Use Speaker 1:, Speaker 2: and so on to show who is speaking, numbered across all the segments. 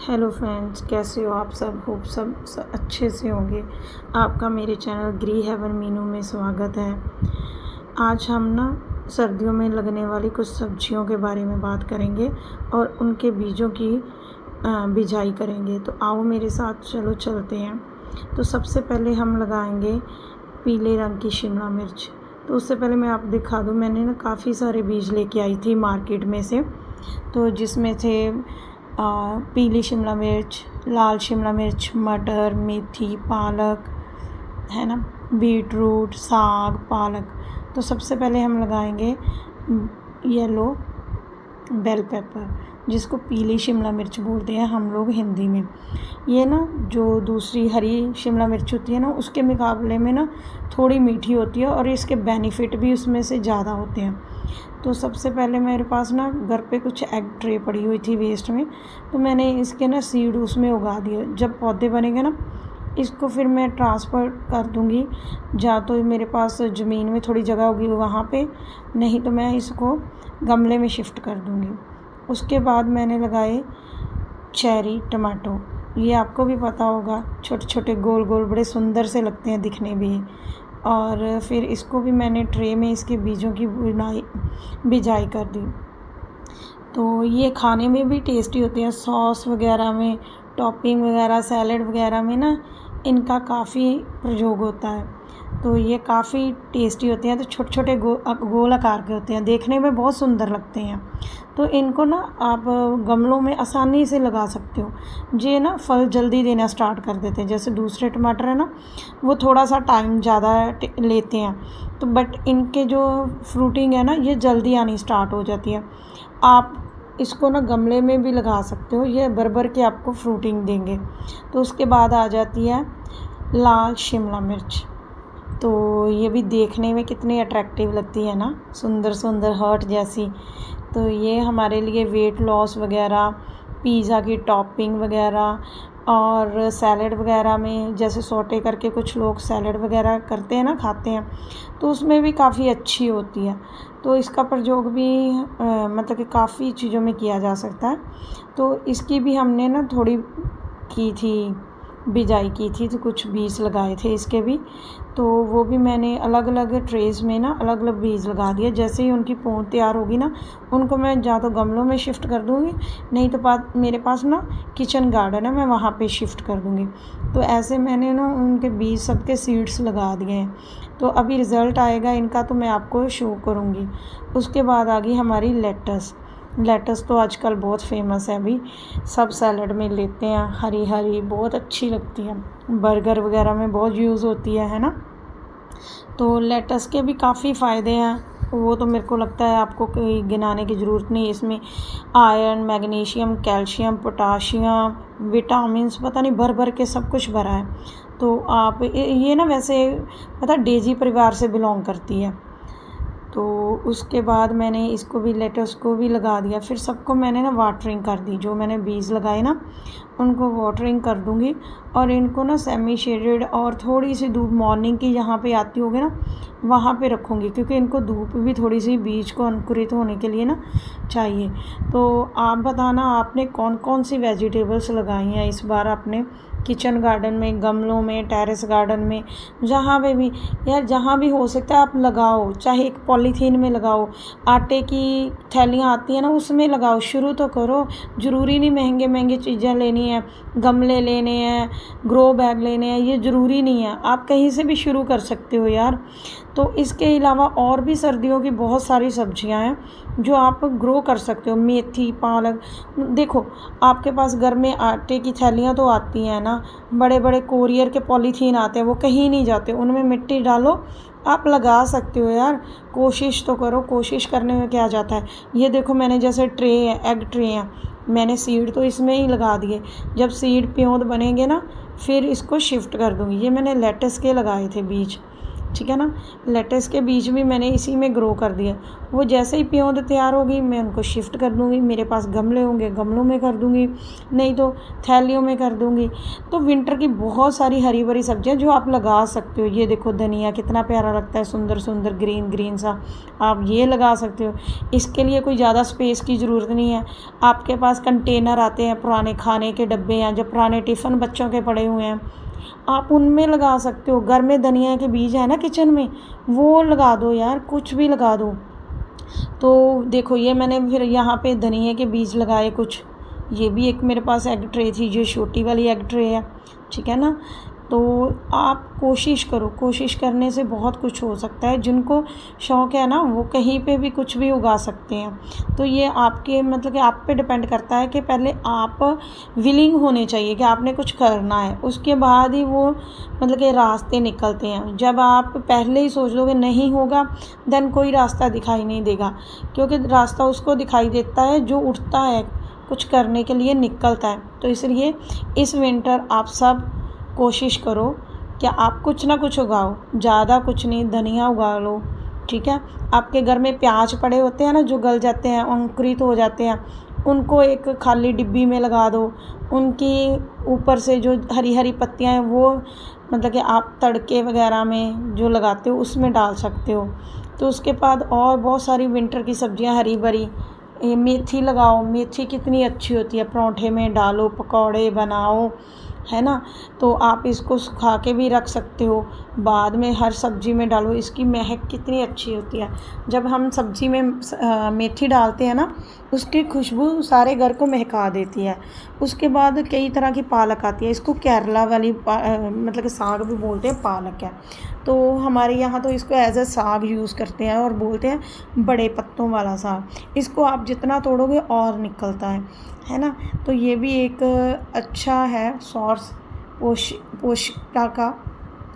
Speaker 1: Hello friends, कैसे हो आप सब। होप सब अच्छे से होंगे। आपका मेरे चैनल ग्री हेवन मीनू में स्वागत है। आज हम ना सर्दियों में लगने वाली कुछ सब्जियों के बारे में बात करेंगे और उनके बीजों की बिजाई करेंगे। तो आओ मेरे साथ, चलो चलते हैं। तो सबसे पहले हम लगाएंगे पीले रंग की शिमला मिर्च। तो उससे पहले मैं आपको दिखा दूँ, मैंने ना काफ़ी सारे बीज लेके आई थी मार्केट में से। तो जिसमें थे पीली शिमला मिर्च, लाल शिमला मिर्च, मटर, मेथी, पालक है ना, बीटरूट, साग, पालक। तो सबसे पहले हम लगाएंगे येलो बेल पेपर, जिसको पीली शिमला मिर्च बोलते हैं हम लोग हिंदी में। ये ना जो दूसरी हरी शिमला मिर्च होती है ना, उसके मुकाबले में ना थोड़ी मीठी होती है और इसके बेनिफिट भी उसमें से ज़्यादा होते हैं। तो सबसे पहले मेरे पास ना घर पे कुछ एग ट्रे पड़ी हुई थी वेस्ट में, तो मैंने इसके ना सीड उसमें उगा दिए। जब पौधे बनेंगे ना, इसको फिर मैं ट्रांसफ़र कर दूँगी। या तो मेरे पास ज़मीन में थोड़ी जगह होगी वहाँ पे, नहीं तो मैं इसको गमले में शिफ्ट कर दूँगी। उसके बाद मैंने लगाए चेरी टमाटो। ये आपको भी पता होगा, छोटे छोटे गोल गोल बड़े सुंदर से लगते हैं दिखने भी। और फिर इसको भी मैंने ट्रे में इसके बीजों की बिजाई कर दी। तो ये खाने में भी टेस्टी होते हैं, सॉस वगैरह में, टॉपिंग वगैरह, सैलड वगैरह में ना इनका काफ़ी प्रयोग होता है। तो ये काफ़ी टेस्टी होते हैं। तो छोटे छोटे गोल आकार के होते हैं, देखने में बहुत सुंदर लगते हैं। तो इनको ना आप गमलों में आसानी से लगा सकते हो। ये ना फल जल्दी देना स्टार्ट कर देते हैं। जैसे दूसरे टमाटर है ना, वो थोड़ा सा टाइम ज़्यादा लेते हैं, तो बट इनके जो फ्रूटिंग है ना, ये जल्दी आनी स्टार्ट हो जाती है। आप इसको ना गमले में भी लगा सकते हो, ये भर के आपको फ्रूटिंग देंगे। तो उसके बाद आ जाती है लाल शिमला मिर्च। तो ये भी देखने में कितनी अट्रैक्टिव लगती है ना, सुंदर सुंदर हर्ट जैसी। तो ये हमारे लिए वेट लॉस वगैरह, पिज़्ज़ा की टॉपिंग वगैरह और सैलड वगैरह में, जैसे सौटे करके कुछ लोग सैलड वगैरह करते हैं ना, खाते हैं, तो उसमें भी काफ़ी अच्छी होती है। तो इसका प्रयोग भी मतलब कि काफ़ी चीज़ों में किया जा सकता है। तो इसकी भी हमने ना थोड़ी की थी, बिजाई की थी, तो कुछ बीज लगाए थे इसके भी। तो वो भी मैंने अलग अलग ट्रेज़ में ना अलग अलग बीज लगा दिए। जैसे ही उनकी पौध तैयार होगी ना, उनको मैं या तो गमलों में शिफ्ट कर दूँगी, नहीं तो मेरे पास ना किचन गार्डन है, मैं वहाँ पे शिफ्ट कर दूँगी। तो ऐसे मैंने ना उनके बीज सबके सीड्स लगा दिए हैं। तो अभी रिज़ल्ट आएगा इनका, तो मैं आपको शो करूँगी। उसके बाद आ गई हमारी लेटस तो आजकल बहुत फेमस है, अभी सब सैलड में लेते हैं, हरी हरी बहुत अच्छी लगती है, बर्गर वगैरह में बहुत यूज़ होती है ना। तो लेटस के भी काफ़ी फ़ायदे हैं, वो तो मेरे को लगता है आपको कोई गिनाने की ज़रूरत नहीं। इसमें iron, magnesium, calcium, potassium, vitamins, पता नहीं भर के सब कुछ भरा है। तो आप ये ना वैसे पता डेजी परिवार से बिलोंग करती है। तो उसके बाद मैंने इसको भी, लेटस को भी लगा दिया। फिर सबको मैंने ना वाटरिंग कर दी, जो मैंने बीज लगाए ना उनको वाटरिंग कर दूँगी। और इनको ना सेमी शेडेड और थोड़ी सी धूप मॉर्निंग की जहाँ पे आती होगी ना, वहाँ पे रखूँगी, क्योंकि इनको धूप भी थोड़ी सी बीज को अंकुरित होने के लिए ना चाहिए। तो आप बताना, आपने कौन कौन सी वेजिटेबल्स लगाई हैं इस बार अपने किचन गार्डन में, गमलों में, टेरेस गार्डन में, जहाँ पे भी यार, जहाँ भी हो सकता है आप लगाओ। चाहे एक पॉलीथीन में लगाओ, आटे की थैलियाँ आती हैं ना, उसमें लगाओ, शुरू तो करो। ज़रूरी नहीं महंगे महंगे चीज़ें लेनी है, गमले लेने हैं, ग्रो बैग लेने हैं, ये ज़रूरी नहीं है। आप कहीं से भी शुरू कर सकते हो यार। तो इसके अलावा और भी सर्दियों की बहुत सारी सब्जियां हैं जो आप ग्रो कर सकते हो। मेथी, पालक, देखो आपके पास घर में आटे की थैलियां तो आती हैं ना, बड़े बड़े कोरियर के पॉलीथीन आते हैं, वो कहीं नहीं जाते, उनमें मिट्टी डालो, आप लगा सकते हो यार। कोशिश तो करो, कोशिश करने में क्या जाता है। ये देखो मैंने जैसे ट्रे है, एग ट्रे है, मैंने सीड तो इसमें ही लगा दिए। जब सीड प्योंद बनेंगे ना, फिर इसको शिफ्ट कर दूँगी। ये मैंने लेटस के लगाए थे बीज, ठीक है ना। लेट्स के बीज भी मैंने इसी में ग्रो कर दिया। वो जैसे ही प्योंद तैयार होगी मैं उनको शिफ्ट कर दूँगी। मेरे पास गमले होंगे, गमलों में कर दूँगी, नहीं तो थैलियों में कर दूँगी। तो विंटर की बहुत सारी हरी भरी सब्जियां जो आप लगा सकते हो। ये देखो धनिया कितना प्यारा लगता है, सुंदर सुंदर ग्रीन ग्रीन सा, आप ये लगा सकते हो। इसके लिए कोई ज़्यादा स्पेस की ज़रूरत नहीं है। आपके पास कंटेनर आते हैं, पुराने खाने के डब्बे हैं, जो पुराने टिफ़िन बच्चों के पड़े हुए हैं, आप उनमें लगा सकते हो। घर में धनिया के बीज है ना किचन में, वो लगा दो यार, कुछ भी लगा दो। तो देखो ये मैंने फिर यहाँ पे धनिया के बीज लगाए कुछ। ये भी एक मेरे पास एग ट्रे थी, जो छोटी वाली एग ट्रे है, ठीक है ना। तो आप कोशिश करो, कोशिश करने से बहुत कुछ हो सकता है। जिनको शौक़ है ना वो कहीं पे भी कुछ भी उगा सकते हैं। तो ये आपके मतलब कि आप पे डिपेंड करता है कि पहले आप विलिंग होने चाहिए कि आपने कुछ करना है, उसके बाद ही वो मतलब कि रास्ते निकलते हैं। जब आप पहले ही सोच लोगे नहीं होगा, देन कोई रास्ता दिखाई नहीं देगा, क्योंकि रास्ता उसको दिखाई देता है जो उठता है, कुछ करने के लिए निकलता है। तो इसलिए इस विंटर आप सब कोशिश करो कि आप कुछ ना कुछ उगाओ, ज़्यादा कुछ नहीं, धनिया उगा लो, ठीक है। आपके घर में प्याज पड़े होते हैं ना जो गल जाते हैं, अंकुरित हो जाते हैं, उनको एक खाली डिब्बी में लगा दो। उनकी ऊपर से जो हरी हरी पत्तियां हैं वो मतलब कि आप तड़के वगैरह में जो लगाते हो उसमें डाल सकते हो। तो उसके बाद और बहुत सारी विंटर की सब्जियां हरी भरी, मेथी लगाओ, मेथी कितनी अच्छी होती है, पराठे में डालो, पकौड़े बनाओ, है ना। तो आप इसको सुखा के भी रख सकते हो, बाद में हर सब्ज़ी में डालो। इसकी महक कितनी अच्छी होती है। जब हम सब्ज़ी में मेथी डालते हैं ना, उसकी खुशबू सारे घर को महका देती है। उसके बाद कई तरह की पालक आती है, इसको केरला वाली मतलब कि साग भी बोलते हैं, पालक है। तो हमारे यहाँ तो इसको एज ए साग यूज़ करते हैं और बोलते हैं बड़े पत्तों वाला साग। इसको आप जितना तोड़ोगे और निकलता है ना। तो ये भी एक अच्छा है सोर्स पोषकता का,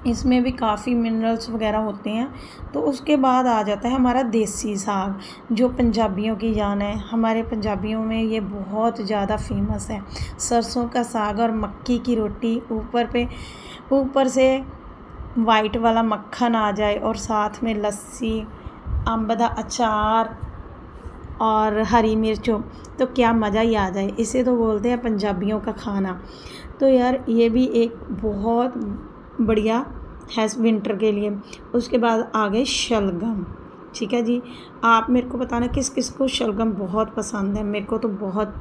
Speaker 1: इसमें भी काफ़ी मिनरल्स वगैरह होते हैं। तो उसके बाद आ जाता है हमारा देसी साग, जो पंजाबियों की जान है। हमारे पंजाबियों में ये बहुत ज़्यादा फेमस है। सरसों का साग और मक्की की रोटी, ऊपर से वाइट वाला मक्खन आ जाए और साथ में लस्सी, अम्ब दा अचार और हरी मिर्च हो, तो क्या मज़ा ही आ जाए। इसे तो बोलते हैं पंजाबियों का खाना। तो यार ये भी एक बहुत बढ़िया है विंटर के लिए। उसके बाद आ गए शलगम, ठीक है जी। आप मेरे को बताना किस किस को शलगम बहुत पसंद है। मेरे को तो बहुत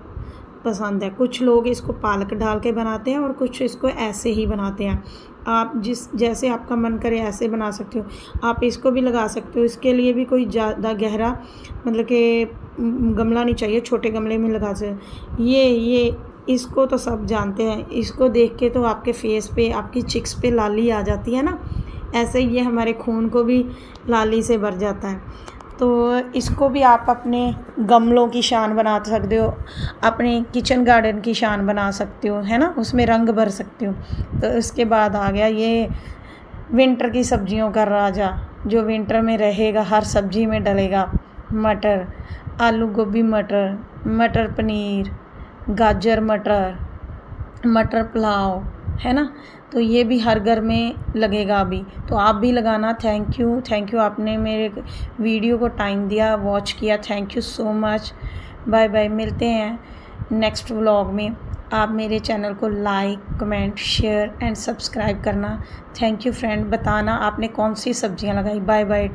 Speaker 1: पसंद है। कुछ लोग इसको पालक डाल के बनाते हैं और कुछ इसको ऐसे ही बनाते हैं। आप जैसे आपका मन करे ऐसे बना सकते हो। आप इसको भी लगा सकते हो। इसके लिए भी कोई ज़्यादा गहरा मतलब कि गमला नहीं चाहिए, छोटे गमले में लगा सकते। ये इसको तो सब जानते हैं। इसको देख के तो आपके फेस पे, आपकी चिक्स पे लाली आ जाती है ना। ऐसे ही ये हमारे खून को भी लाली से भर जाता है। तो इसको भी आप अपने गमलों की शान बना सकते हो, अपने किचन गार्डन की शान बना सकते हो, है ना। उसमें रंग भर सकते हो। तो इसके बाद आ गया ये विंटर की सब्जियों का राजा, जो विंटर में रहेगा, हर सब्जी में डलेगा। मटर, आलू गोभी मटर, मटर पनीर, गाजर मटर, मटर पुलाव, है ना। तो ये भी हर घर में लगेगा अभी, तो आप भी लगाना। थैंक यू आपने मेरे वीडियो को टाइम दिया, वॉच किया। Thank you so much. Bye bye, मिलते हैं नेक्स्ट व्लॉग में। आप मेरे चैनल को like, comment, share and subscribe करना। Thank you friend. बताना आपने कौन सी सब्जियां लगाई। Bye bye.